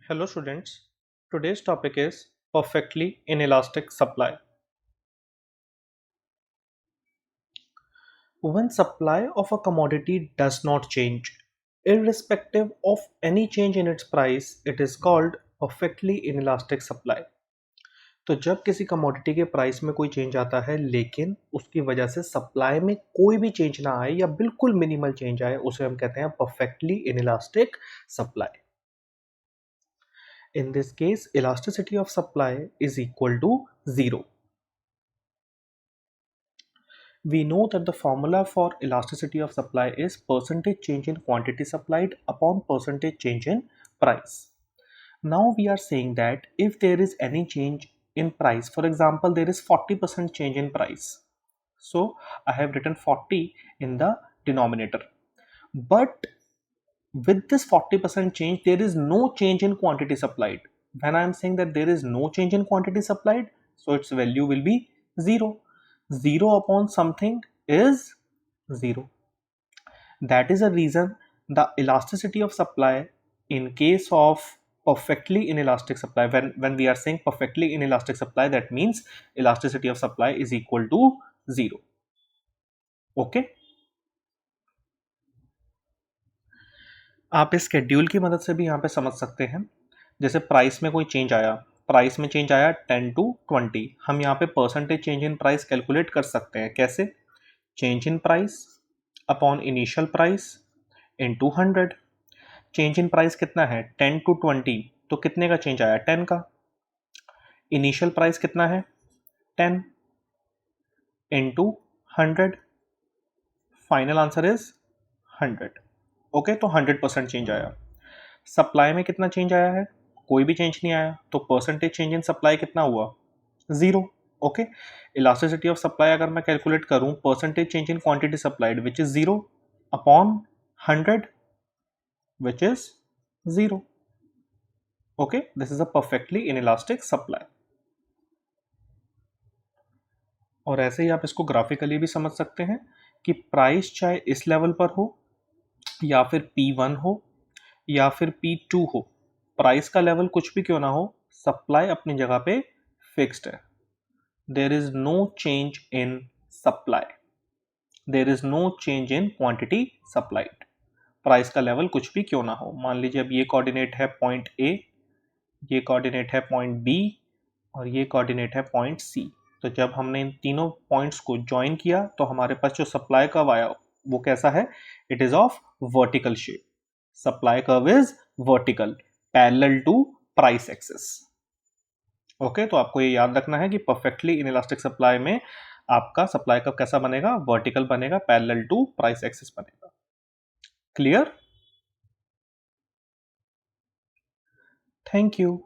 Hello students, today's topic is perfectly inelastic supply. When supply of a commodity does not change, irrespective of any change in its price, it is called perfectly inelastic supply. तो जब किसी commodity के price में कोई change आता है लेकिन उसकी वजह से सप्लाई में कोई भी चेंज ना आए या बिल्कुल मिनिमल चेंज आए उसे हम कहते हैं perfectly inelastic supply. In this case, elasticity of supply is equal to 0. We know that the formula for elasticity of supply is percentage change in quantity supplied upon percentage change in price. Now we are saying that if there is any change in price, for example, there is 40% change in price. So I have written 40 in the denominator. But with this 40% change, there is no change in quantity supplied. When I am saying that there is no change in quantity supplied, so its value will be 0. 0 upon something is 0. That is the reason the elasticity of supply in case of perfectly inelastic supply, when we are saying perfectly inelastic supply, that means elasticity of supply is equal to 0. Okay. आप इस schedule की मदद से भी यहाँ पे समझ सकते हैं. जैसे प्राइस में कोई चेंज आया, प्राइस में चेंज आया 10 to 20, हम यहाँ पे percentage change in price calculate कर सकते हैं. कैसे? Change in price upon initial price into 100. Change in price कितना है? 10 to 20, तो कितने का चेंज आया? 10 का. इनिशियल प्राइस कितना है? 10 into 100. Final answer is 100. Okay, तो 100% चेंज आया. सप्लाई में कितना चेंज आया है? कोई भी चेंज नहीं आया, तो परसेंटेज चेंज इन सप्लाई कितना हुआ? 0. ओके, इलास्टिसिटी ऑफ सप्लाई अगर मैं कैलकुलेट करूं, percentage change in quantity supplied which is 0 upon 100 which is 0. Okay, this is a perfectly inelastic supply. और ऐसे ही आप इसको ग्राफिकली भी समझ सकते हैं कि प्राइस चाहे इस लेवल पर हो या फिर P1 हो या फिर P2 हो, प्राइस का लेवल कुछ भी क्यों ना हो, सप्लाई अपनी जगह पे फिक्स्ड है. There is no change in supply, there is no change in quantity supplied. Price का लेवल कुछ भी क्यों ना हो. मान लीजिए अब ये कोऑर्डिनेट है पॉइंट ए, ये कोऑर्डिनेट है पॉइंट बी और ये कोऑर्डिनेट है पॉइंट सी. तो जब हमने इन तीनों पॉइंट्स को ज्वाइन किया तो हमारे पास जो सप्लाई कर्व आया वो कैसा है? It is of vertical shape. Supply curve is vertical parallel to price axis. Okay, तो आपको ये याद रखना है कि परफेक्टली इनइलास्टिक सप्लाई में आपका सप्लाई कर्व कैसा बनेगा? वर्टिकल बनेगा, पैरेलल टू प्राइस एक्सिस बनेगा. क्लियर? Thank you.